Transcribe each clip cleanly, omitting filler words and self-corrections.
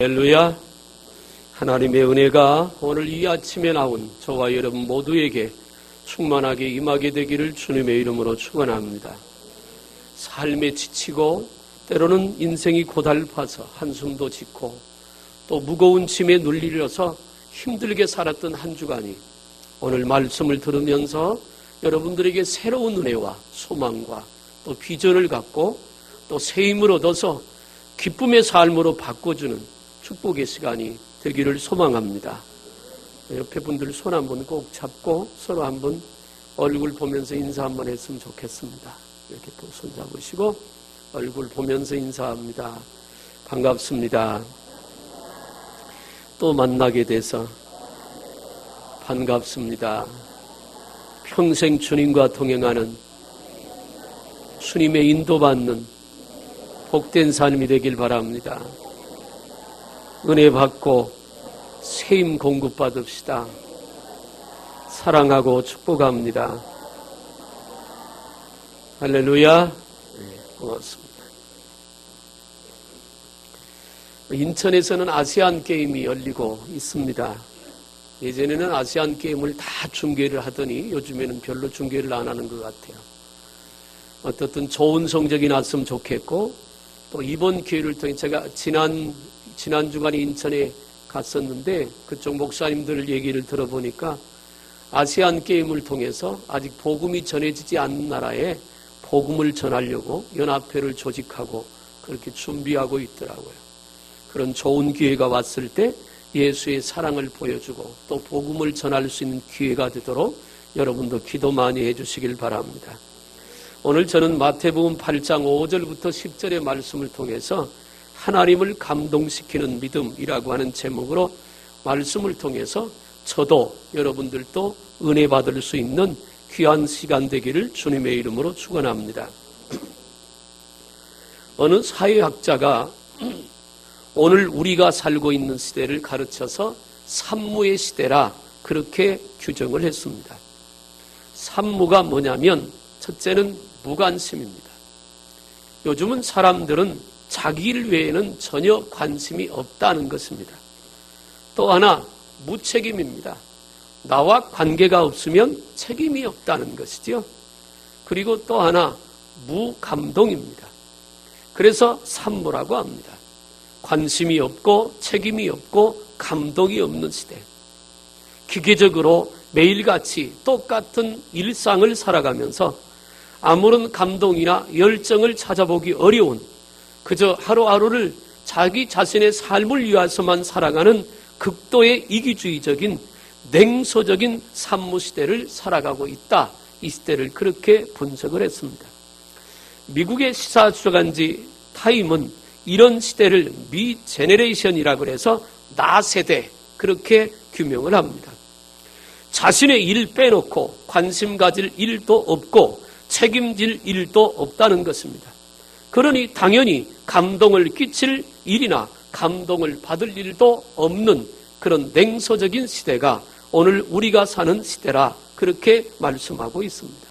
할렐루야. 하나님의 은혜가 오늘 이 아침에 나온 저와 여러분 모두에게 충만하게 임하게 되기를 주님의 이름으로 축원합니다. 삶에 지치고 때로는 인생이 고달파서 한숨도 짓고 또 무거운 짐에 눌리려서 힘들게 살았던 한 주간이 오늘 말씀을 들으면서 여러분들에게 새로운 은혜와 소망과 또 비전을 갖고 또 새 힘을 얻어서 기쁨의 삶으로 바꿔주는 축복의 시간이 되기를 소망합니다. 옆에 분들 손 한번 꼭 잡고 서로 한번 얼굴 보면서 인사 한번 했으면 좋겠습니다. 이렇게 손 잡으시고 얼굴 보면서 인사합니다. 반갑습니다. 또 만나게 돼서 반갑습니다. 평생 주님과 동행하는 주님의 인도받는 복된 삶이 되길 바랍니다. 은혜 받고 새 힘 공급받읍시다. 사랑하고 축복합니다. 할렐루야. 고맙습니다. 인천에서는 아시안 게임이 열리고 있습니다. 예전에는 아시안 게임을 다 중계를 하더니 요즘에는 별로 중계를 안 하는 것 같아요. 어떻든 좋은 성적이 났으면 좋겠고 또 이번 기회를 통해 제가 지난 주간에 인천에 갔었는데 그쪽 목사님들 얘기를 들어보니까 아시안 게임을 통해서 아직 복음이 전해지지 않는 나라에 복음을 전하려고 연합회를 조직하고 그렇게 준비하고 있더라고요. 그런 좋은 기회가 왔을 때 예수의 사랑을 보여주고 또 복음을 전할 수 있는 기회가 되도록 여러분도 기도 많이 해주시길 바랍니다. 오늘 저는 마태복음 8장 5절부터 10절의 말씀을 통해서 하나님을 감동시키는 믿음이라고 하는 제목으로 말씀을 통해서 저도 여러분들도 은혜 받을 수 있는 귀한 시간 되기를 주님의 이름으로 축원합니다. 어느 사회학자가 오늘 우리가 살고 있는 시대를 가르쳐서 산무의 시대라 그렇게 규정을 했습니다. 산무가 뭐냐면 첫째는 무관심입니다. 요즘은 사람들은 자기 일 외에는 전혀 관심이 없다는 것입니다. 또 하나 무책임입니다. 나와 관계가 없으면 책임이 없다는 것이죠. 그리고 또 하나 무감동입니다. 그래서 산무라고 합니다. 관심이 없고 책임이 없고 감동이 없는 시대. 기계적으로 매일같이 똑같은 일상을 살아가면서 아무런 감동이나 열정을 찾아보기 어려운 그저 하루하루를 자기 자신의 삶을 위해서만 살아가는 극도의 이기주의적인 냉소적인 산무시대를 살아가고 있다. 이 시대를 그렇게 분석을 했습니다. 미국의 시사주간지 타임은 이런 시대를 미 제네레이션이라고 해서 나 세대 그렇게 규명을 합니다. 자신의 일 빼놓고 관심 가질 일도 없고 책임질 일도 없다는 것입니다. 그러니 당연히 감동을 끼칠 일이나 감동을 받을 일도 없는 그런 냉소적인 시대가 오늘 우리가 사는 시대라 그렇게 말씀하고 있습니다.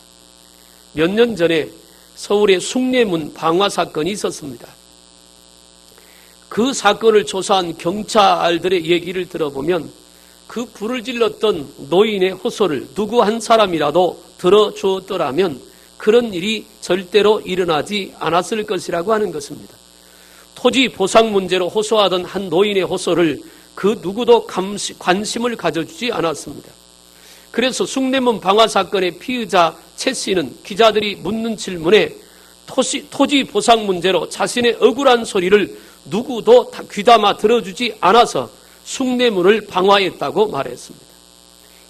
몇 년 전에 서울의 숭례문 방화 사건이 있었습니다. 그 사건을 조사한 경찰들의 얘기를 들어보면 그 불을 질렀던 노인의 호소를 누구 한 사람이라도 들어주었더라면 그런 일이 절대로 일어나지 않았을 것이라고 하는 것입니다. 토지 보상 문제로 호소하던 한 노인의 호소를 그 누구도 관심을 가져주지 않았습니다. 그래서 숭례문 방화 사건의 피의자 최 씨는 기자들이 묻는 질문에 토지 보상 문제로 자신의 억울한 소리를 누구도 귀담아 들어주지 않아서 숭례문을 방화했다고 말했습니다.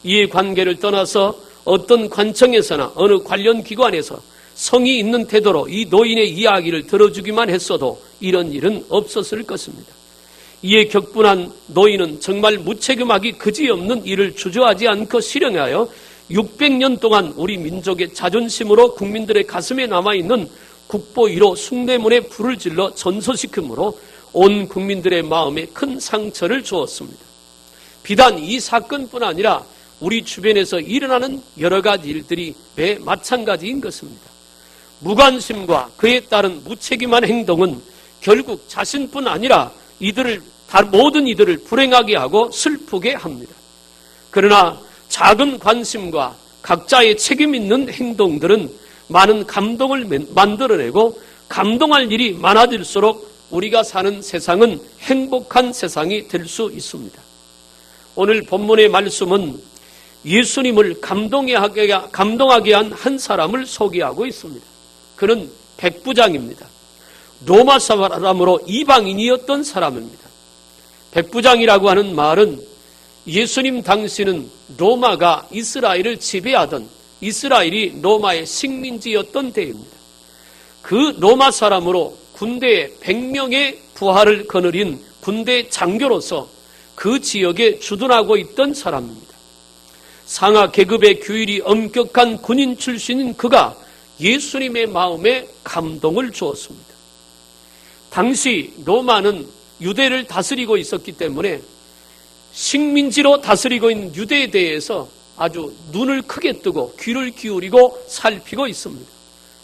이해 관계를 떠나서 어떤 관청에서나 어느 관련 기관에서 성의 있는 태도로 이 노인의 이야기를 들어주기만 했어도 이런 일은 없었을 것입니다. 이에 격분한 노인은 정말 무책임하기 그지없는 일을 주저하지 않고 실행하여 600년 동안 우리 민족의 자존심으로 국민들의 가슴에 남아있는 국보 1호 숭례문에 불을 질러 전소시킴으로 온 국민들의 마음에 큰 상처를 주었습니다. 비단 이 사건뿐 아니라 우리 주변에서 일어나는 여러 가지 일들이 매 마찬가지인 것입니다. 무관심과 그에 따른 무책임한 행동은 결국 자신뿐 아니라 이들을 모든 이들을 불행하게 하고 슬프게 합니다. 그러나 작은 관심과 각자의 책임 있는 행동들은 많은 감동을 만들어내고 감동할 일이 많아질수록 우리가 사는 세상은 행복한 세상이 될 수 있습니다. 오늘 본문의 말씀은 예수님을 감동하게 한 한 사람을 소개하고 있습니다. 그는 백부장입니다. 로마 사람으로 이방인이었던 사람입니다. 백부장이라고 하는 말은 예수님 당시는 로마가 이스라엘을 지배하던 이스라엘이 로마의 식민지였던 때입니다. 그 로마 사람으로 군대에 100명의 부하를 거느린 군대 장교로서 그 지역에 주둔하고 있던 사람입니다. 상하 계급의 규율이 엄격한 군인 출신인 그가 예수님의 마음에 감동을 주었습니다. 당시 로마는 유대를 다스리고 있었기 때문에 식민지로 다스리고 있는 유대에 대해서 아주 눈을 크게 뜨고 귀를 기울이고 살피고 있습니다.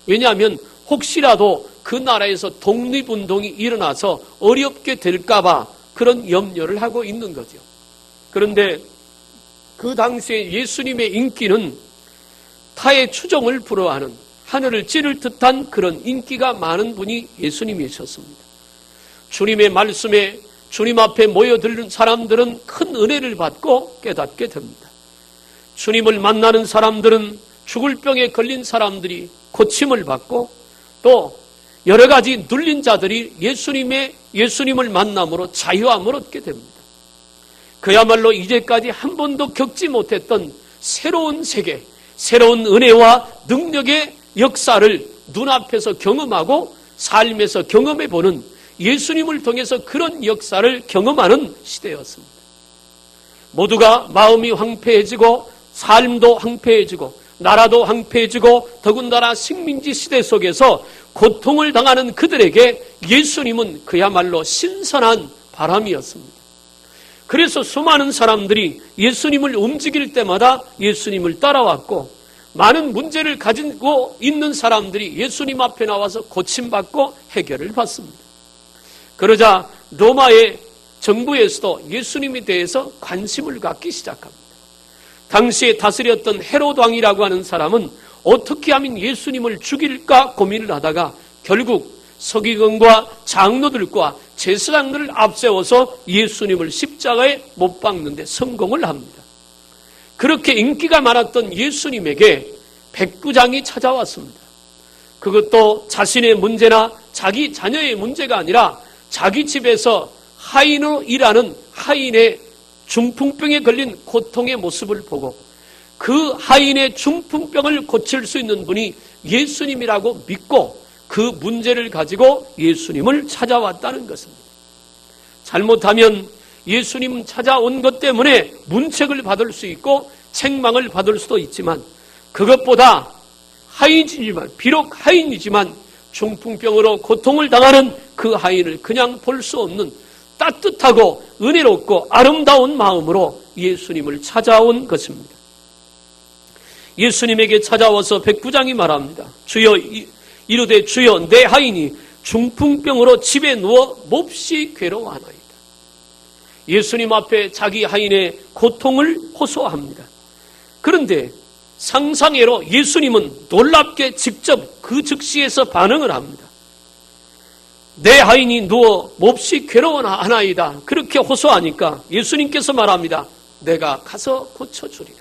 왜냐하면 혹시라도 그 나라에서 독립운동이 일어나서 어렵게 될까봐 그런 염려를 하고 있는 거죠. 그런데 그 당시에 예수님의 인기는 타의 추종을 불허하는 하늘을 찌를 듯한 그런 인기가 많은 분이 예수님이셨습니다. 주님의 말씀에 주님 앞에 모여드는 사람들은 큰 은혜를 받고 깨닫게 됩니다. 주님을 만나는 사람들은 죽을 병에 걸린 사람들이 고침을 받고 또 여러 가지 눌린 자들이 예수님을 만남으로 자유함을 얻게 됩니다. 그야말로 이제까지 한 번도 겪지 못했던 새로운 세계, 새로운 은혜와 능력의 역사를 눈앞에서 경험하고 삶에서 경험해보는 예수님을 통해서 그런 역사를 경험하는 시대였습니다. 모두가 마음이 황폐해지고 삶도 황폐해지고 나라도 황폐해지고 더군다나 식민지 시대 속에서 고통을 당하는 그들에게 예수님은 그야말로 신선한 바람이었습니다. 그래서 수많은 사람들이 예수님을 움직일 때마다 예수님을 따라왔고 많은 문제를 가지고 있는 사람들이 예수님 앞에 나와서 고침받고 해결을 받습니다. 그러자 로마의 정부에서도 예수님에 대해서 관심을 갖기 시작합니다. 당시에 다스렸던 헤롯 왕이라고 하는 사람은 어떻게 하면 예수님을 죽일까 고민을 하다가 결국 서기관과 장로들과 제사장들을 앞세워서 예수님을 십자가에 못 박는데 성공을 합니다. 그렇게 인기가 많았던 예수님에게 백부장이 찾아왔습니다. 그것도 자신의 문제나 자기 자녀의 문제가 아니라 자기 집에서 하인으로 일하는 하인의 중풍병에 걸린 고통의 모습을 보고 그 하인의 중풍병을 고칠 수 있는 분이 예수님이라고 믿고 그 문제를 가지고 예수님을 찾아왔다는 것입니다. 잘못하면 예수님 찾아온 것 때문에 문책을 받을 수 있고 책망을 받을 수도 있지만 그것보다 비록 하인이지만 중풍병으로 고통을 당하는 그 하인을 그냥 볼 수 없는 따뜻하고 은혜롭고 아름다운 마음으로 예수님을 찾아온 것입니다. 예수님에게 찾아와서 백부장이 말합니다. 주여, 이르되 주여, 내 하인이 중풍병으로 집에 누워 몹시 괴로워하나이다. 예수님 앞에 자기 하인의 고통을 호소합니다. 그런데 상상외로 예수님은 놀랍게 직접 그 즉시에서 반응을 합니다. 내 하인이 누워 몹시 괴로워하나이다. 그렇게 호소하니까 예수님께서 말합니다. 내가 가서 고쳐주리라.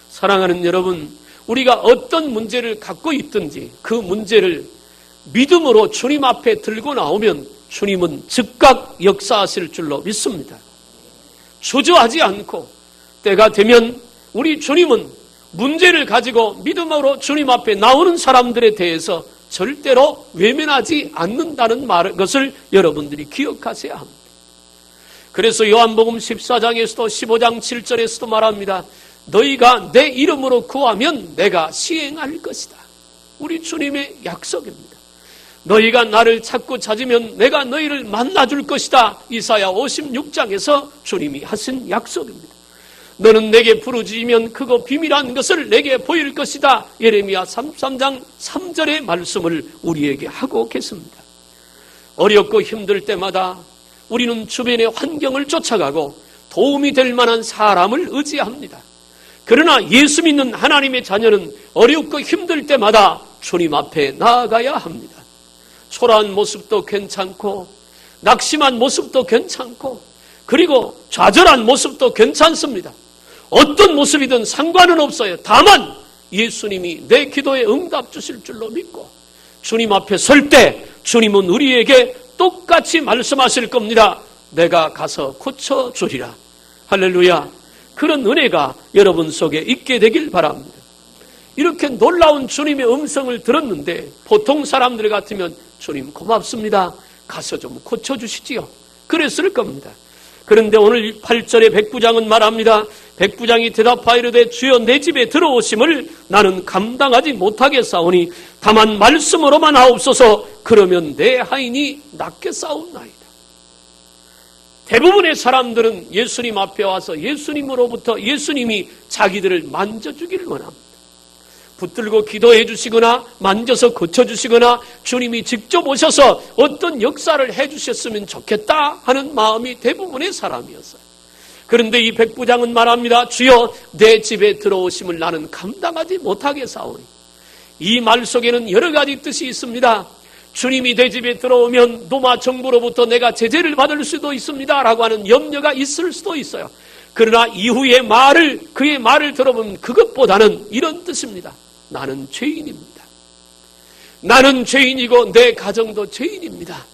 사랑하는 여러분, 우리가 어떤 문제를 갖고 있든지 그 문제를 믿음으로 주님 앞에 들고 나오면 주님은 즉각 역사하실 줄로 믿습니다. 주저하지 않고 때가 되면 우리 주님은 문제를 가지고 믿음으로 주님 앞에 나오는 사람들에 대해서 절대로 외면하지 않는다는 것을 여러분들이 기억하셔야 합니다. 그래서 요한복음 14장에서도 15장 7절에서도 말합니다. 너희가 내 이름으로 구하면 내가 시행할 것이다. 우리 주님의 약속입니다. 너희가 나를 찾고 찾으면 내가 너희를 만나줄 것이다. 이사야 56장에서 주님이 하신 약속입니다. 너는 내게 부르짖으면 크고 비밀한 것을 내게 보일 것이다. 예레미야 33장 3절의 말씀을 우리에게 하고 계십니다. 어렵고 힘들 때마다 우리는 주변의 환경을 쫓아가고 도움이 될 만한 사람을 의지합니다. 그러나 예수 믿는 하나님의 자녀는 어렵고 힘들 때마다 주님 앞에 나아가야 합니다. 초라한 모습도 괜찮고 낙심한 모습도 괜찮고 그리고 좌절한 모습도 괜찮습니다. 어떤 모습이든 상관은 없어요. 다만 예수님이 내 기도에 응답 주실 줄로 믿고 주님 앞에 설 때 주님은 우리에게 똑같이 말씀하실 겁니다. 내가 가서 고쳐주리라. 할렐루야. 그런 은혜가 여러분 속에 있게 되길 바랍니다. 이렇게 놀라운 주님의 음성을 들었는데 보통 사람들 같으면 주님 고맙습니다. 가서 좀 고쳐주시지요. 그랬을 겁니다. 그런데 오늘 8절의 백부장은 말합니다. 백부장이 대답하이르되 주여 내 집에 들어오심을 나는 감당하지 못하겠사오니 다만 말씀으로만 하옵소서. 그러면 내 하인이 낫겠사옵나이다. 대부분의 사람들은 예수님 앞에 와서 예수님으로부터 예수님이 자기들을 만져주기를 원합니다. 붙들고 기도해 주시거나 만져서 고쳐주시거나 주님이 직접 오셔서 어떤 역사를 해주셨으면 좋겠다 하는 마음이 대부분의 사람이었어요. 그런데 이 백부장은 말합니다. 주여 내 집에 들어오심을 나는 감당하지 못하겠사오니. 이 말 속에는 여러 가지 뜻이 있습니다. 주님이 내 집에 들어오면 로마 정부로부터 내가 제재를 받을 수도 있습니다 라고 하는 염려가 있을 수도 있어요. 그러나 이후의 그의 말을 들어보면 그것보다는 이런 뜻입니다. 나는 죄인입니다. 나는 죄인이고 내 가정도 죄인입니다.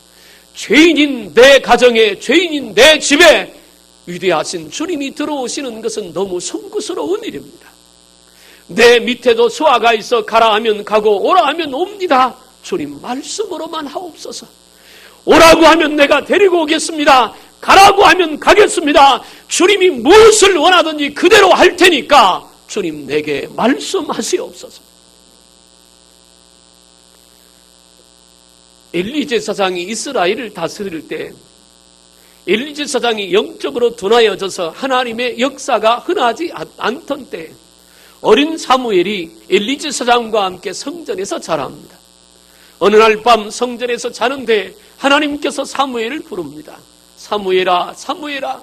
죄인인 내 가정에, 죄인인 내 집에 위대하신 주님이 들어오시는 것은 너무 송구스러운 일입니다. 내 밑에도 수하가 있어 가라 하면 가고 오라 하면 옵니다. 주님 말씀으로만 하옵소서. 오라고 하면 내가 데리고 오겠습니다. 가라고 하면 가겠습니다. 주님이 무엇을 원하든지 그대로 할 테니까 주님 내게 말씀하시옵소서. 엘리 제사장이 이스라엘을 다스릴 때 엘리 제사장이 영적으로 둔하여져서 하나님의 역사가 흔하지 않던 때 어린 사무엘이 엘리 제사장과 함께 성전에서 자랍니다. 어느 날 밤 성전에서 자는데 하나님께서 사무엘을 부릅니다. 사무엘아, 사무엘아.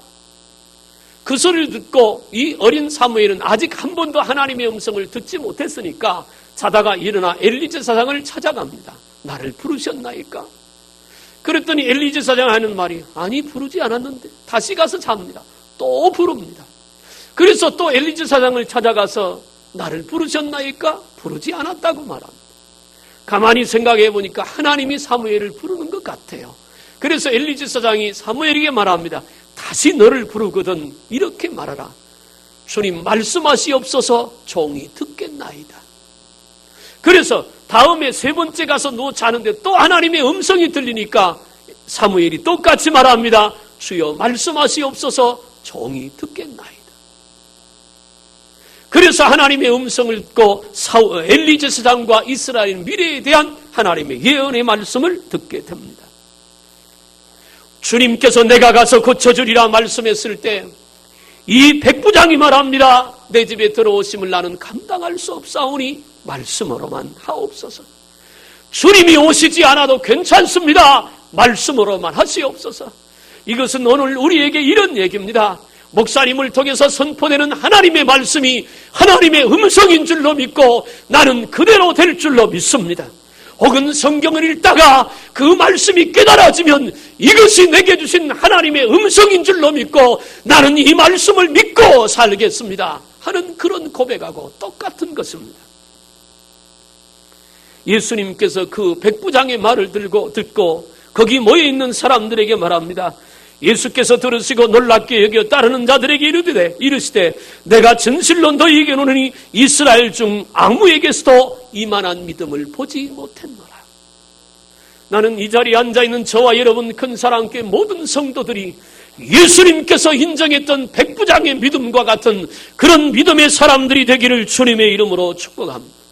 그 소리를 듣고 이 어린 사무엘은 아직 한 번도 하나님의 음성을 듣지 못했으니까 자다가 일어나 엘리 제사장을 찾아갑니다. 나를 부르셨나이까? 그랬더니 엘리 제사장 하는 말이 아니 부르지 않았는데 다시 가서 잡니다. 또 부릅니다. 그래서 또 엘리 제사장을 찾아가서 나를 부르셨나이까? 부르지 않았다고 말합니다. 가만히 생각해 보니까 하나님이 사무엘을 부르는 것 같아요. 그래서 엘리 제사장이 사무엘에게 말합니다. 다시 너를 부르거든 이렇게 말하라. 주님 말씀하시옵소서 종이 듣겠나이다. 그래서 다음에 세 번째 가서 누워 자는데 또 하나님의 음성이 들리니까 사무엘이 똑같이 말합니다. 주여 말씀하시옵소서 종이 듣겠나이다. 그래서 하나님의 음성을 듣고 엘리 제사장과 이스라엘 미래에 대한 하나님의 예언의 말씀을 듣게 됩니다. 주님께서 내가 가서 고쳐주리라 말씀했을 때 이 백부장이 말합니다. 내 집에 들어오심을 나는 감당할 수 없사오니 말씀으로만 하옵소서. 주님이 오시지 않아도 괜찮습니다. 말씀으로만 하시옵소서. 이것은 오늘 우리에게 이런 얘기입니다. 목사님을 통해서 선포되는 하나님의 말씀이 하나님의 음성인 줄로 믿고 나는 그대로 될 줄로 믿습니다. 혹은 성경을 읽다가 그 말씀이 깨달아지면 이것이 내게 주신 하나님의 음성인 줄로 믿고 나는 이 말씀을 믿고 살겠습니다 하는 그런 고백하고 똑같은 것입니다. 예수님께서 그 백부장의 말을 듣고 거기 모여있는 사람들에게 말합니다. 예수께서 들으시고 놀랍게 여겨 따르는 자들에게 이르시되 내가 진실로 너희에게 노느니 이스라엘 중 아무에게서도 이만한 믿음을 보지 못했노라. 나는 이 자리에 앉아있는 저와 여러분 큰 사랑교회 모든 성도들이 예수님께서 인정했던 백부장의 믿음과 같은 그런 믿음의 사람들이 되기를 주님의 이름으로 축복합니다.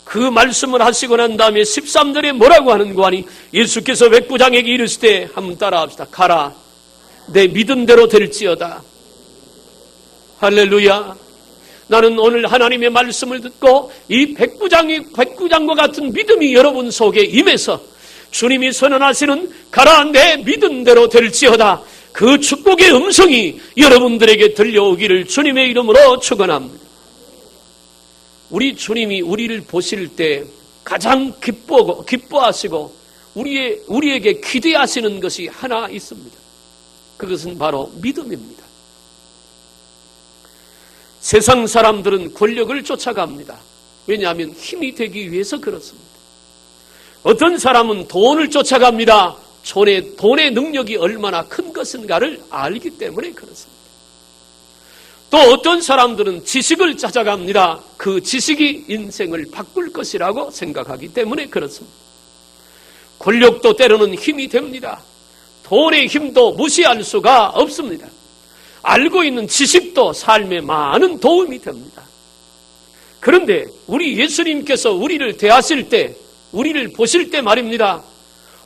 그 말씀을 하시고 난 다음에 13절에 뭐라고 하는 거 아니? 예수께서 백부장에게 이르시되 한번 따라합시다. 가라. 내 믿음대로 될지어다. 할렐루야. 나는 오늘 하나님의 말씀을 듣고 이 백부장과 같은 믿음이 여러분 속에 임해서 주님이 선언하시는 가라 내 믿은 대로 될지어다. 그 축복의 음성이 여러분들에게 들려오기를 주님의 이름으로 축원합니다. 우리 주님이 우리를 보실 때 가장 기뻐하시고 우리에게 기대하시는 것이 하나 있습니다. 그것은 바로 믿음입니다. 세상 사람들은 권력을 쫓아갑니다. 왜냐하면 힘이 되기 위해서 그렇습니다. 어떤 사람은 돈을 쫓아갑니다. 돈의 능력이 얼마나 큰 것인가를 알기 때문에 그렇습니다. 또 어떤 사람들은 지식을 찾아갑니다. 그 지식이 인생을 바꿀 것이라고 생각하기 때문에 그렇습니다. 권력도 때로는 힘이 됩니다. 돈의 힘도 무시할 수가 없습니다. 알고 있는 지식도 삶에 많은 도움이 됩니다. 그런데 우리 예수님께서 우리를 대하실 때, 우리를 보실 때 말입니다.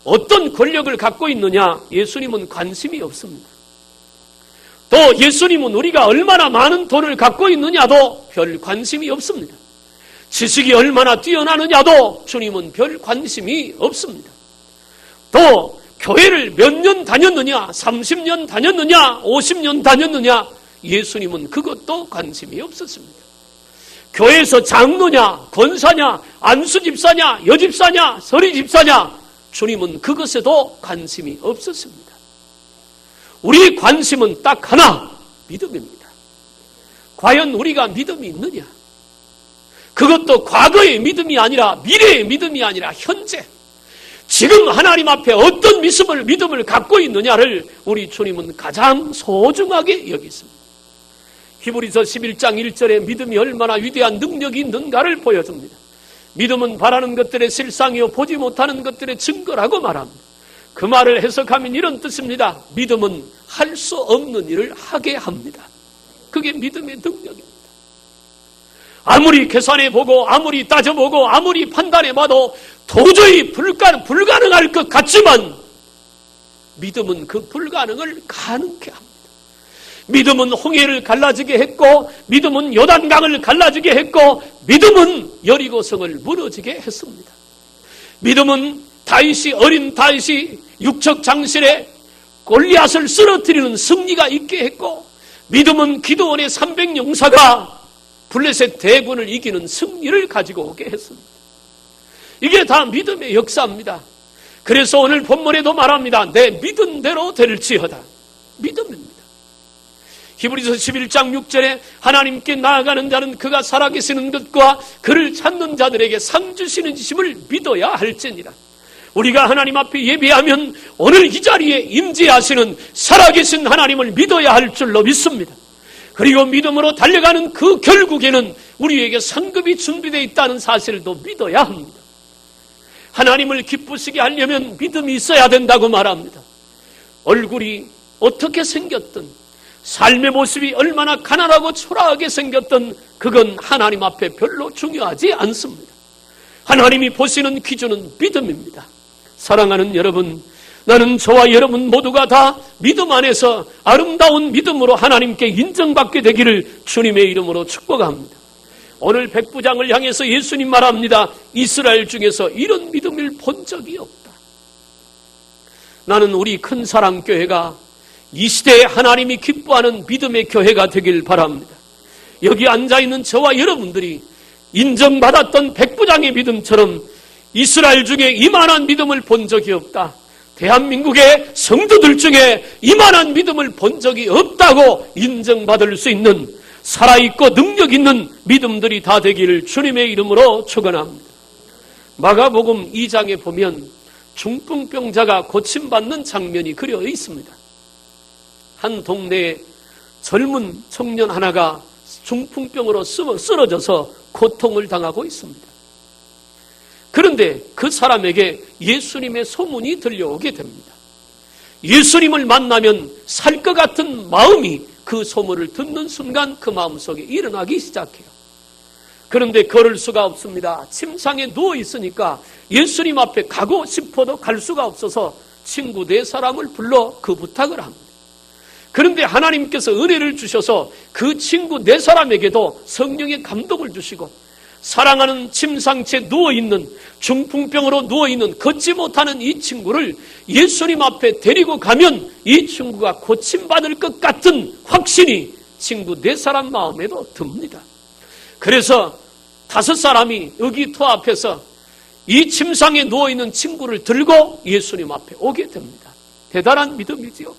어떤 권력을 갖고 있느냐? 예수님은 관심이 없습니다. 또 예수님은 우리가 얼마나 많은 돈을 갖고 있느냐도 별 관심이 없습니다. 지식이 얼마나 뛰어나느냐도 주님은 별 관심이 없습니다. 또 교회를 몇 년 다녔느냐, 30년 다녔느냐, 50년 다녔느냐, 예수님은 그것도 관심이 없었습니다. 교회에서 장로냐, 권사냐, 안수집사냐, 여집사냐, 서리집사냐, 주님은 그것에도 관심이 없었습니다. 우리의 관심은 딱 하나, 믿음입니다. 과연 우리가 믿음이 있느냐? 그것도 과거의 믿음이 아니라 미래의 믿음이 아니라 현재, 지금 하나님 앞에 어떤 믿음을 갖고 있느냐를 우리 주님은 가장 소중하게 여기십니다. 히브리서 11장 1절에 믿음이 얼마나 위대한 능력이 있는가를 보여줍니다. 믿음은 바라는 것들의 실상이요 보지 못하는 것들의 증거라고 말합니다. 그 말을 해석하면 이런 뜻입니다. 믿음은 할 수 없는 일을 하게 합니다. 그게 믿음의 능력입니다. 아무리 계산해보고 아무리 따져보고 아무리 판단해봐도 도저히 불가능할 것 같지만 믿음은 그 불가능을 가능케 합니다. 믿음은 홍해를 갈라지게 했고 믿음은 요단강을 갈라지게 했고 믿음은 여리고성을 무너지게 했습니다. 믿음은 어린 다윗이 육척 장실에 골리앗을 쓰러뜨리는 승리가 있게 했고 믿음은 기드온의 300용사가 블레셋 대군을 이기는 승리를 가지고 오게 했습니다. 이게 다 믿음의 역사입니다. 그래서 오늘 본문에도 말합니다. 내 믿은 대로 될지어다. 믿음입니다. 히브리서 11장 6절에 하나님께 나아가는 자는 그가 살아계시는 것과 그를 찾는 자들에게 상 주시는 이심을 믿어야 할지니라. 우리가 하나님 앞에 예배하면 오늘 이 자리에 임재하시는 살아계신 하나님을 믿어야 할 줄로 믿습니다. 그리고 믿음으로 달려가는 그 결국에는 우리에게 상급이 준비되어 있다는 사실도 믿어야 합니다. 하나님을 기쁘시게 하려면 믿음이 있어야 된다고 말합니다. 얼굴이 어떻게 생겼든 삶의 모습이 얼마나 가난하고 초라하게 생겼든 그건 하나님 앞에 별로 중요하지 않습니다. 하나님이 보시는 기준은 믿음입니다. 사랑하는 여러분, 나는 저와 여러분 모두가 다 믿음 안에서 아름다운 믿음으로 하나님께 인정받게 되기를 주님의 이름으로 축복합니다. 오늘 백부장을 향해서 예수님 말합니다. 이스라엘 중에서 이런 믿음을 본 적이 없다. 나는 우리 큰사랑교회가 이 시대에 하나님이 기뻐하는 믿음의 교회가 되길 바랍니다. 여기 앉아있는 저와 여러분들이 인정받았던 백부장의 믿음처럼 이스라엘 중에 이만한 믿음을 본 적이 없다. 대한민국의 성도들 중에 이만한 믿음을 본 적이 없다고 인정받을 수 있는 살아있고 능력 있는 믿음들이 다 되기를 주님의 이름으로 축원합니다. 마가복음 2장에 보면 중풍병자가 고침받는 장면이 그려 있습니다. 한 동네에 젊은 청년 하나가 중풍병으로 쓰러져서 고통을 당하고 있습니다. 그런데 그 사람에게 예수님의 소문이 들려오게 됩니다. 예수님을 만나면 살 것 같은 마음이 그 소문을 듣는 순간 그 마음속에 일어나기 시작해요. 그런데 걸을 수가 없습니다. 침상에 누워 있으니까 예수님 앞에 가고 싶어도 갈 수가 없어서 친구 4사람을 불러 그 부탁을 합니다. 그런데 하나님께서 은혜를 주셔서 그 친구 4사람에게도 성령의 감동을 주시고 사랑하는 침상채 누워있는, 중풍병으로 누워있는, 걷지 못하는 이 친구를 예수님 앞에 데리고 가면 이 친구가 고침받을 것 같은 확신이 친구 4사람 마음에도 듭니다. 그래서 5사람이 의기투합해서 이 침상에 누워있는 친구를 들고 예수님 앞에 오게 됩니다. 대단한 믿음이지요.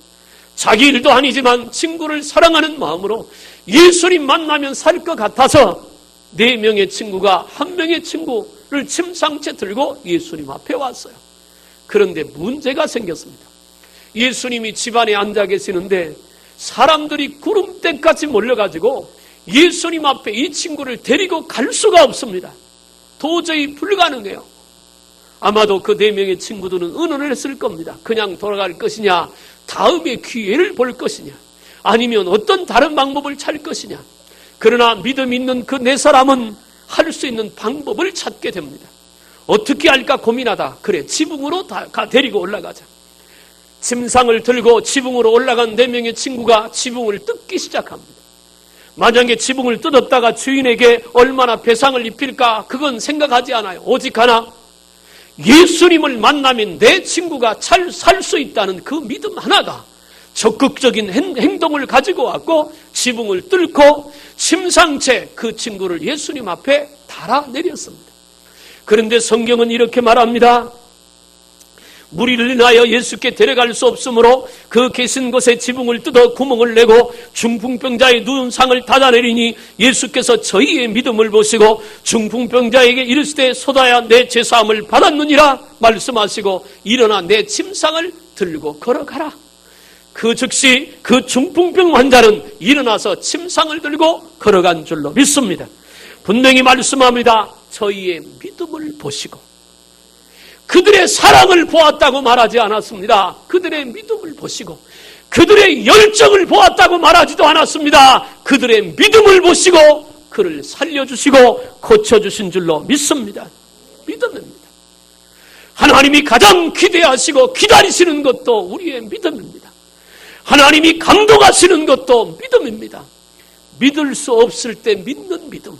자기 일도 아니지만 친구를 사랑하는 마음으로 예수님 만나면 살 것 같아서 4명의 친구가 1명의 친구를 침상채 들고 예수님 앞에 왔어요. 그런데 문제가 생겼습니다. 예수님이 집안에 앉아 계시는데 사람들이 구름대까지 몰려가지고 예수님 앞에 이 친구를 데리고 갈 수가 없습니다. 도저히 불가능해요. 아마도 그 4명의 친구들은 의논을 했을 겁니다. 그냥 돌아갈 것이냐, 다음에 기회를 볼 것이냐, 아니면 어떤 다른 방법을 찾을 것이냐. 그러나 믿음 있는 그 4사람은 할 수 있는 방법을 찾게 됩니다. 어떻게 할까 고민하다, 그래, 지붕으로 데리고 올라가자. 침상을 들고 지붕으로 올라간 4명의 친구가 지붕을 뜯기 시작합니다. 만약에 지붕을 뜯었다가 주인에게 얼마나 배상을 입힐까, 그건 생각하지 않아요. 오직 하나, 예수님을 만나면 내 친구가 잘 살 수 있다는 그 믿음 하나가 적극적인 행동을 가지고 왔고 지붕을 뚫고 침상채 그 친구를 예수님 앞에 달아내렸습니다. 그런데 성경은 이렇게 말합니다. 무리를 인하여 예수께 데려갈 수 없으므로 그 계신 곳에 지붕을 뜯어 구멍을 내고 중풍병자의 누운 상을 닫아내리니 예수께서 저희의 믿음을 보시고 중풍병자에게 이르시되 쏟아야 내 죄사함을 받았느니라 말씀하시고 일어나 내 침상을 들고 걸어가라. 그 즉시 그 중풍병 환자는 일어나서 침상을 들고 걸어간 줄로 믿습니다. 분명히 말씀합니다. 저희의 믿음을 보시고, 그들의 사랑을 보았다고 말하지 않았습니다. 그들의 믿음을 보시고 그들의 열정을 보았다고 말하지도 않았습니다. 그들의 믿음을 보시고 그를 살려주시고 고쳐주신 줄로 믿습니다. 믿음입니다. 하나님이 가장 기대하시고 기다리시는 것도 우리의 믿음입니다. 하나님이 감동하시는 것도 믿음입니다. 믿을 수 없을 때 믿는 믿음,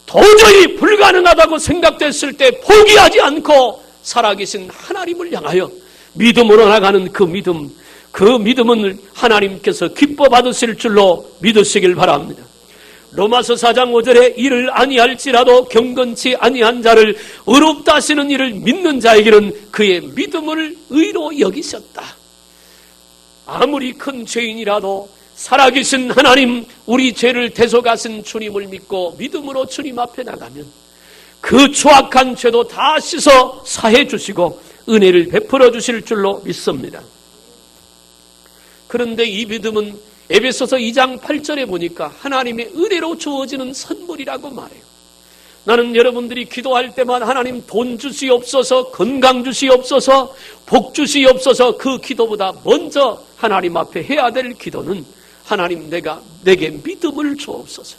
도저히 불가능하다고 생각됐을 때 포기하지 않고 살아계신 하나님을 향하여 믿음으로 나가는 그 믿음은 하나님께서 기뻐 받으실 줄로 믿으시길 바랍니다. 로마서 4장 5절에 이를 아니할지라도 경건치 아니한 자를 의롭다 하시는 이를 믿는 자에게는 그의 믿음을 의로 여기셨다. 아무리 큰 죄인이라도 살아계신 하나님, 우리 죄를 대속하신 주님을 믿고 믿음으로 주님 앞에 나가면 그 추악한 죄도 다 씻어 사해 주시고 은혜를 베풀어 주실 줄로 믿습니다. 그런데 이 믿음은 에베소서 2장 8절에 보니까 하나님의 은혜로 주어지는 선물이라고 말해요. 나는 여러분들이 기도할 때만 하나님 돈 주시옵소서, 건강 주시옵소서, 복 주시옵소서, 그 기도보다 먼저 하나님 앞에 해야 될 기도는 하나님 내게 믿음을 주옵소서.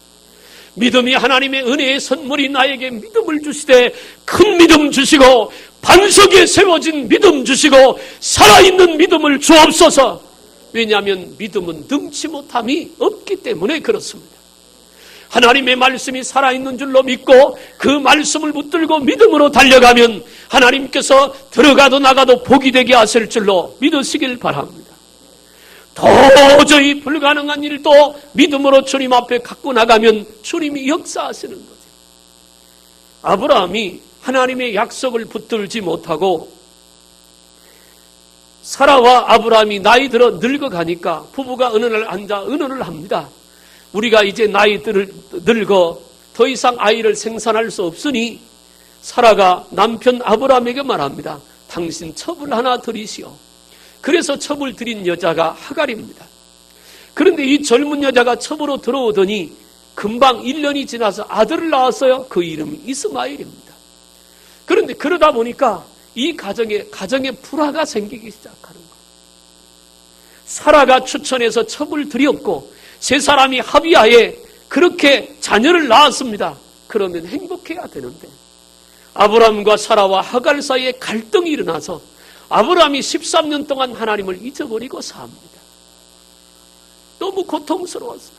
믿음이 하나님의 은혜의 선물이 나에게 믿음을 주시되 큰 믿음 주시고 반석에 세워진 믿음 주시고 살아있는 믿음을 주옵소서. 왜냐하면 믿음은 능치 못함이 없기 때문에 그렇습니다. 하나님의 말씀이 살아있는 줄로 믿고 그 말씀을 붙들고 믿음으로 달려가면 하나님께서 들어가도 나가도 복이 되게 하실 줄로 믿으시길 바랍니다. 도저히 불가능한 일도 믿음으로 주님 앞에 갖고 나가면 주님이 역사하시는 거죠. 아브라함이 하나님의 약속을 붙들지 못하고 사라와 아브라함이 나이 들어 늙어가니까 부부가 어느 날 앉아 의논을 합니다. 우리가 이제 나이 늙어 더 이상 아이를 생산할 수 없으니 사라가 남편 아브라함에게 말합니다. 당신 첩을 하나 들이시오. 그래서 첩을 들인 여자가 하갈입니다. 그런데 이 젊은 여자가 첩으로 들어오더니 금방 1년이 지나서 아들을 낳았어요. 그 이름이 이스마엘입니다. 그런데 그러다 보니까 이 가정에 불화가 생기기 시작하는 거예요. 사라가 추천해서 첩을 들였고 세 사람이 합의하에 그렇게 자녀를 낳았습니다. 그러면 행복해야 되는데 아브라함과 사라와 하갈 사이에 갈등이 일어나서 아브라함이 13년 동안 하나님을 잊어버리고 삽니다. 너무 고통스러웠어요.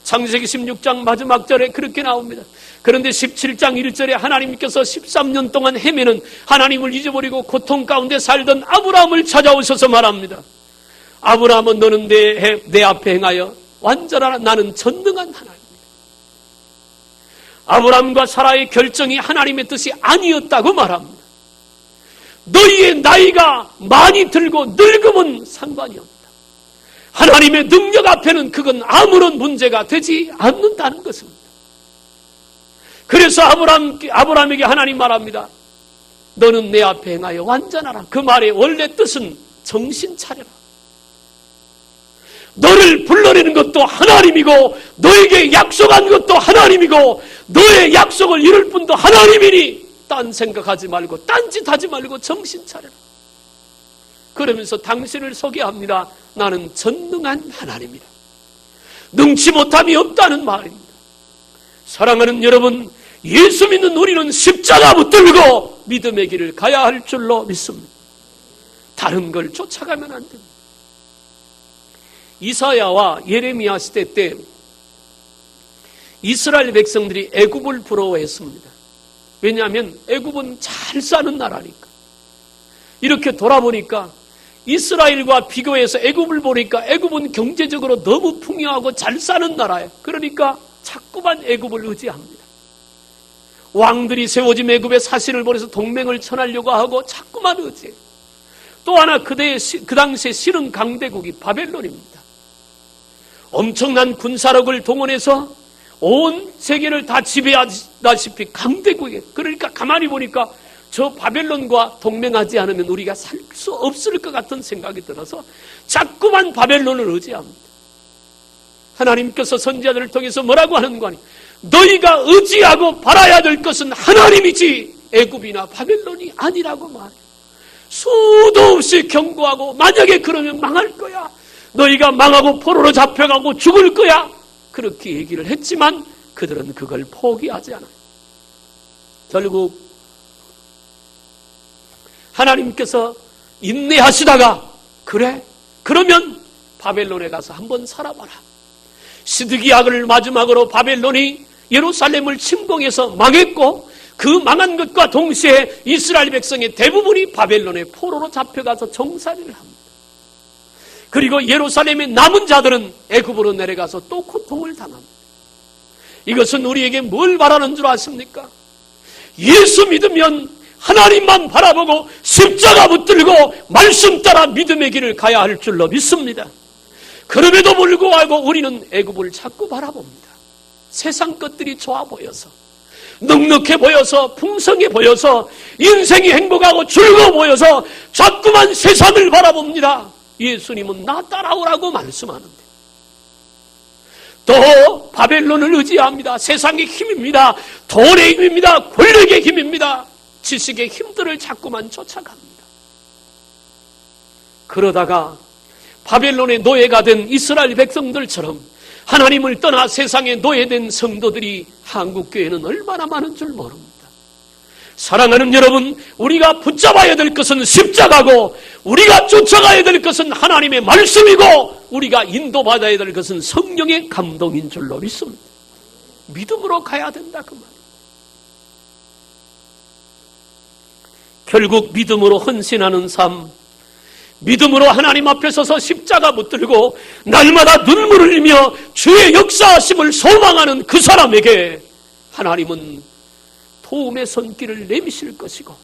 창세기 16장 마지막 절에 그렇게 나옵니다. 그런데 17장 1절에 하나님께서 13년 동안 헤매는 하나님을 잊어버리고 고통 가운데 살던 아브라함을 찾아오셔서 말합니다. 아브라함은 너는 내 앞에 행하여 완전하라. 나는 전능한 하나님이다. 아브라함과 사라의 결정이 하나님의 뜻이 아니었다고 말합니다. 너희의 나이가 많이 들고 늙으면 상관이 없다. 하나님의 능력 앞에는 그건 아무런 문제가 되지 않는다는 것입니다. 그래서 아브라함에게 하나님 말합니다. 너는 내 앞에 행하여 완전하라. 그 말의 원래 뜻은 정신 차려라. 너를 불러내는 것도 하나님이고 너에게 약속한 것도 하나님이고 너의 약속을 이룰 분도 하나님이니 딴 생각하지 말고 딴짓하지 말고 정신 차려라. 그러면서 당신을 소개합니다. 나는 전능한 하나님이다. 능치 못함이 없다는 말입니다. 사랑하는 여러분, 예수 믿는 우리는 십자가 붙들고 믿음의 길을 가야 할 줄로 믿습니다. 다른 걸 쫓아가면 안 됩니다. 이사야와 예레미야 시대 때 이스라엘 백성들이 애굽을 부러워했습니다. 왜냐하면 애굽은 잘 사는 나라니까. 이렇게 돌아보니까 이스라엘과 비교해서 애굽을 보니까 애굽은 경제적으로 너무 풍요하고 잘 사는 나라예요. 그러니까 자꾸만 애굽을 의지합니다. 왕들이 세워진 애굽의 사신을 보내서 동맹을 청하려고 하고 자꾸만 의지해요. 또 하나 그 당시에 실은 강대국이 바벨론입니다. 엄청난 군사력을 동원해서 온 세계를 다 지배하다시피 강대국이에요. 그러니까 가만히 보니까 저 바벨론과 동맹하지 않으면 우리가 살 수 없을 것 같은 생각이 들어서 자꾸만 바벨론을 의지합니다. 하나님께서 선지자들을 통해서 뭐라고 하는 거 아니에요? 너희가 의지하고 바라야 될 것은 하나님이지 애굽이나 바벨론이 아니라고 말해요. 수도 없이 경고하고 만약에 그러면 망할 거야. 너희가 망하고 포로로 잡혀가고 죽을 거야. 그렇게 얘기를 했지만 그들은 그걸 포기하지 않아요. 결국 하나님께서 인내하시다가 그래? 그러면 바벨론에 가서 한번 살아봐라. 시드기야를 마지막으로 바벨론이 예루살렘을 침공해서 망했고 그 망한 것과 동시에 이스라엘 백성의 대부분이 바벨론의 포로로 잡혀가서 정살이를 합니다. 그리고 예루살렘의 남은 자들은 애굽으로 내려가서 또 고통을 당합니다. 이것은 우리에게 뭘 말하는 줄 아십니까? 예수 믿으면 하나님만 바라보고 십자가 붙들고 말씀 따라 믿음의 길을 가야 할 줄로 믿습니다. 그럼에도 불구하고 우리는 애굽을 자꾸 바라봅니다. 세상 것들이 좋아 보여서, 넉넉해 보여서, 풍성해 보여서, 인생이 행복하고 즐거워 보여서 자꾸만 세상을 바라봅니다. 예수님은 나 따라오라고 말씀하는데 또 바벨론을 의지합니다. 세상의 힘입니다. 돈의 힘입니다. 권력의 힘입니다. 지식의 힘들을 자꾸만 쫓아갑니다. 그러다가 바벨론의 노예가 된 이스라엘 백성들처럼 하나님을 떠나 세상에 노예된 성도들이 한국교회는 얼마나 많은 줄 모릅니다. 사랑하는 여러분, 우리가 붙잡아야 될 것은 십자가고 우리가 쫓아가야 될 것은 하나님의 말씀이고 우리가 인도받아야 될 것은 성령의 감동인 줄로 믿습니다. 믿음으로 가야 된다 그 말이에요. 결국 믿음으로 헌신하는 삶, 믿음으로 하나님 앞에 서서 십자가 붙들고 날마다 눈물을 흘리며 주의 역사하심을 소망하는 그 사람에게 하나님은 도움의 손길을 내미실 것이고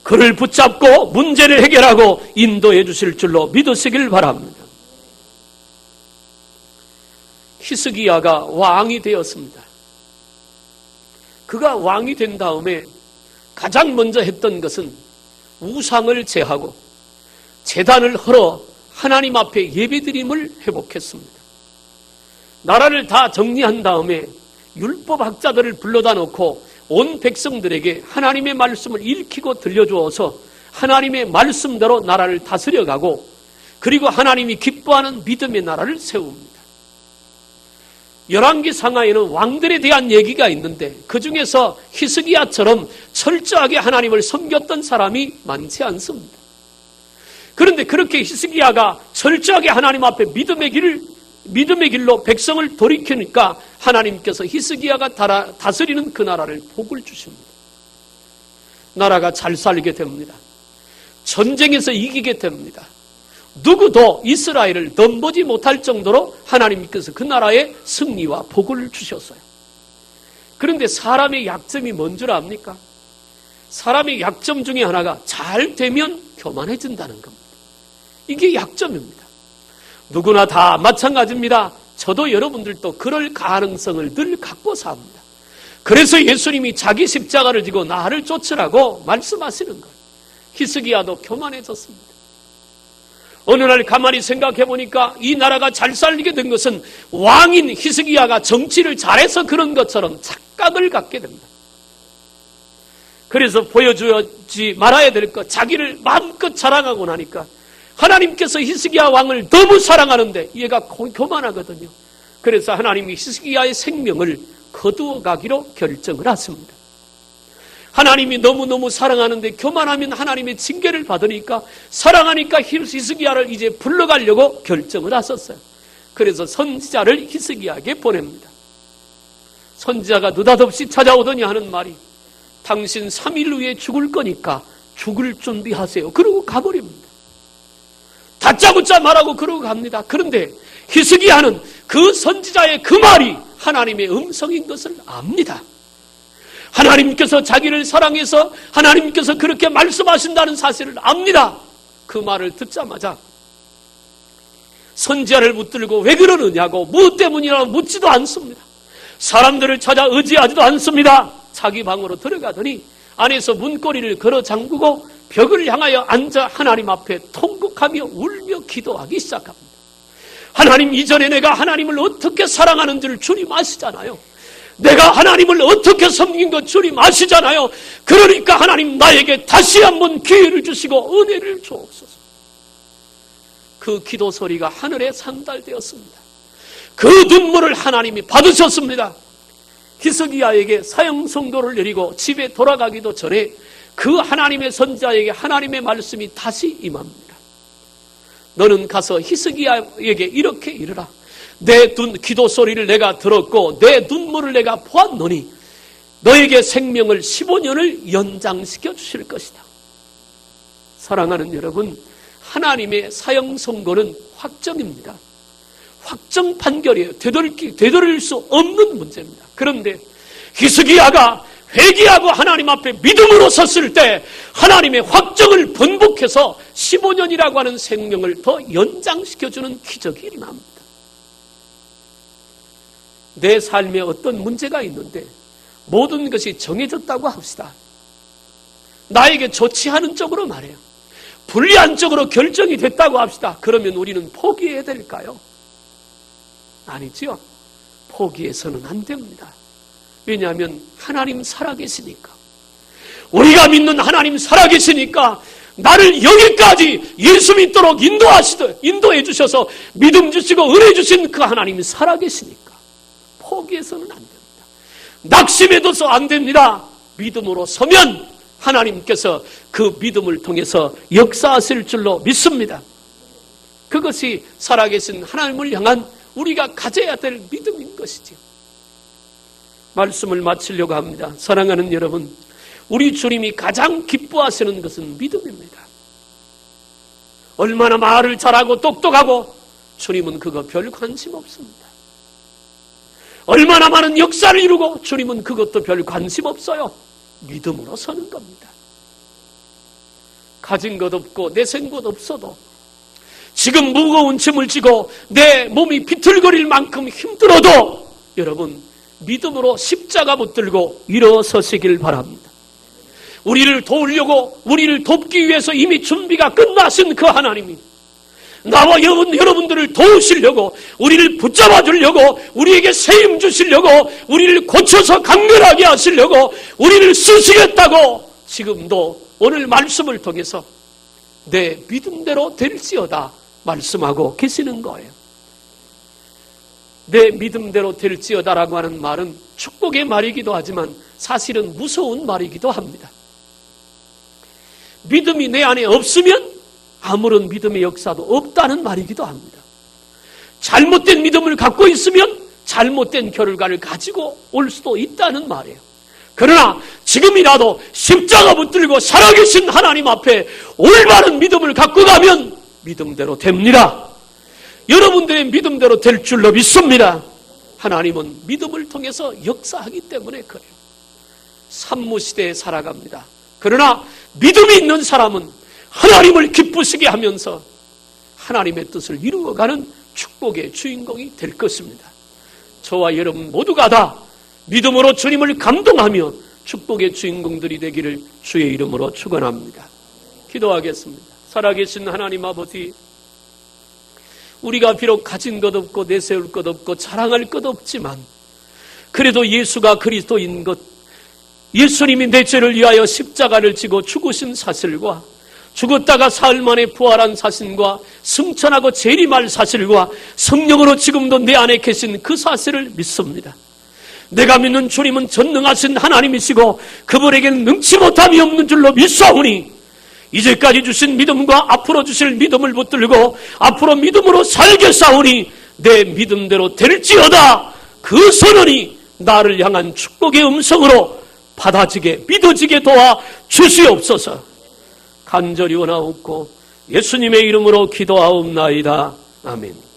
그를 붙잡고 문제를 해결하고 인도해 주실 줄로 믿으시길 바랍니다. 히스기야가 왕이 되었습니다. 그가 왕이 된 다음에 가장 먼저 했던 것은 우상을 제하고 제단을 헐어 하나님 앞에 예배드림을 회복했습니다. 나라를 다 정리한 다음에 율법학자들을 불러다 놓고 온 백성들에게 하나님의 말씀을 읽히고 들려주어서 하나님의 말씀대로 나라를 다스려가고 그리고 하나님이 기뻐하는 믿음의 나라를 세웁니다. 열왕기 상하에는 왕들에 대한 얘기가 있는데 그 중에서 히스기야처럼 철저하게 하나님을 섬겼던 사람이 많지 않습니다. 그런데 그렇게 히스기야가 철저하게 하나님 앞에 믿음의 길을 믿음의 길로 백성을 돌이키니까 하나님께서 히스기야가 다스리는 그 나라를 복을 주십니다. 나라가 잘 살게 됩니다. 전쟁에서 이기게 됩니다. 누구도 이스라엘을 넘보지 못할 정도로 하나님께서 그 나라에 승리와 복을 주셨어요. 그런데 사람의 약점이 뭔 줄 압니까? 사람의 약점 중에 하나가 잘 되면 교만해진다는 겁니다. 이게 약점입니다. 누구나 다 마찬가지입니다. 저도 여러분들도 그럴 가능성을 늘 갖고 삽니다. 그래서 예수님이 자기 십자가를 지고 나를 쫓으라고 말씀하시는 거예요. 히스기야도 교만해졌습니다. 어느 날 가만히 생각해 보니까 이 나라가 잘 살게 된 것은 왕인 히스기야가 정치를 잘해서 그런 것처럼 착각을 갖게 됩니다. 그래서 보여주지 말아야 될 것, 자기를 마음껏 자랑하고 나니까 하나님께서 히스기야 왕을 너무 사랑하는데 얘가 교만하거든요. 그래서 하나님이 히스기야의 생명을 거두어 가기로 결정을 하십니다. 하나님이 너무너무 사랑하는데 교만하면 하나님의 징계를 받으니까 사랑하니까 히스기야를 이제 불러가려고 결정을 하셨어요. 그래서 선지자를 히스기야에게 보냅니다. 선지자가 느닷없이 찾아오더니 하는 말이 당신 3일 후에 죽을 거니까 죽을 준비하세요. 그러고 가버립니다. 다짜고짜 말하고 그러고 갑니다. 그런데 히스기야는 그 선지자의 그 말이 하나님의 음성인 것을 압니다. 하나님께서 자기를 사랑해서 하나님께서 그렇게 말씀하신다는 사실을 압니다. 그 말을 듣자마자 선지자를 붙들고 왜 그러느냐고 무엇 때문이라고 묻지도 않습니다. 사람들을 찾아 의지하지도 않습니다. 자기 방으로 들어가더니 안에서 문고리를 걸어 잠그고 벽을 향하여 앉아 하나님 앞에 통곡하며 울며 기도하기 시작합니다. 하나님, 이전에 내가 하나님을 어떻게 사랑하는지를 주님 아시잖아요. 내가 하나님을 어떻게 섬긴 것 주님 아시잖아요. 그러니까 하나님 나에게 다시 한번 기회를 주시고 은혜를 주옵소서. 그 기도 소리가 하늘에 상달되었습니다. 그 눈물을 하나님이 받으셨습니다. 히스기야에게 사형 선고를 내리고 집에 돌아가기도 전에 그 하나님의 선지자에게 하나님의 말씀이 다시 임합니다. 너는 가서 히스기야에게 이렇게 이르라. 내 기도 소리를 내가 들었고 내 눈물을 내가 보았노니 너에게 생명을 15년을 연장시켜 주실 것이다. 사랑하는 여러분, 하나님의 사형 선고는 확정입니다. 확정 판결이에요. 되돌릴 수 없는 문제입니다. 그런데 히스기야가 회개하고 하나님 앞에 믿음으로 섰을 때 하나님의 확정을 번복해서 15년이라고 하는 생명을 더 연장시켜주는 기적이 일어납니다. 내 삶에 어떤 문제가 있는데 모든 것이 정해졌다고 합시다. 나에게 좋지 않은 쪽으로 말해요. 불리한 쪽으로 결정이 됐다고 합시다. 그러면 우리는 포기해야 될까요? 아니지요. 포기해서는 안 됩니다. 왜냐하면 하나님 살아계시니까. 우리가 믿는 하나님 살아계시니까 나를 여기까지 예수 믿도록 인도해 주셔서 믿음 주시고 은혜 주신 그 하나님이 살아계시니까 포기해서는 안 됩니다. 낙심해둬서 안 됩니다. 믿음으로 서면 하나님께서 그 믿음을 통해서 역사하실 줄로 믿습니다. 그것이 살아계신 하나님을 향한 우리가 가져야 될 믿음인 것이죠. 말씀을 마치려고 합니다. 사랑하는 여러분, 우리 주님이 가장 기뻐하시는 것은 믿음입니다. 얼마나 말을 잘하고 똑똑하고 주님은 그거 별 관심 없습니다. 얼마나 많은 역사를 이루고 주님은 그것도 별 관심 없어요. 믿음으로 서는 겁니다. 가진 것 없고 내센 것 없어도 지금 무거운 짐을 지고 내 몸이 비틀거릴 만큼 힘들어도 여러분 믿음으로 십자가 붙들고 일어서시길 바랍니다. 우리를 도우려고 우리를 돕기 위해서 이미 준비가 끝나신 그 하나님이 나와 여러분들을 도우시려고 우리를 붙잡아 주려고 우리에게 세임 주시려고 우리를 고쳐서 강렬하게 하시려고 우리를 쓰시겠다고 지금도 오늘 말씀을 통해서 내 믿음대로 될지어다 말씀하고 계시는 거예요. 내 믿음대로 될지어다라고 하는 말은 축복의 말이기도 하지만 사실은 무서운 말이기도 합니다. 믿음이 내 안에 없으면 아무런 믿음의 역사도 없다는 말이기도 합니다. 잘못된 믿음을 갖고 있으면 잘못된 결과를 가지고 올 수도 있다는 말이에요. 그러나 지금이라도 십자가 붙들고 살아계신 하나님 앞에 올바른 믿음을 갖고 가면 믿음대로 됩니다. 여러분들의 믿음대로 될 줄로 믿습니다. 하나님은 믿음을 통해서 역사하기 때문에 그래요. 산모시대에 살아갑니다. 그러나 믿음이 있는 사람은 하나님을 기쁘시게 하면서 하나님의 뜻을 이루어가는 축복의 주인공이 될 것입니다. 저와 여러분 모두가 다 믿음으로 주님을 감동하며 축복의 주인공들이 되기를 주의 이름으로 축원합니다. 기도하겠습니다. 살아계신 하나님 아버지, 우리가 비록 가진 것 없고 내세울 것 없고 자랑할 것 없지만 그래도 예수가 그리스도인 것, 예수님이 내 죄를 위하여 십자가를 지고 죽으신 사실과 죽었다가 사흘 만에 부활한 사실과 승천하고 재림할 사실과 성령으로 지금도 내 안에 계신 그 사실을 믿습니다. 내가 믿는 주님은 전능하신 하나님이시고 그분에게는 능치 못함이 없는 줄로 믿사오니 이제까지 주신 믿음과 앞으로 주실 믿음을 붙들고 앞으로 믿음으로 살겠사오니 내 믿음대로 될지어다. 그 선언이 나를 향한 축복의 음성으로 받아지게 믿어지게 도와 주시옵소서. 간절히 원하옵고 예수님의 이름으로 기도하옵나이다. 아멘.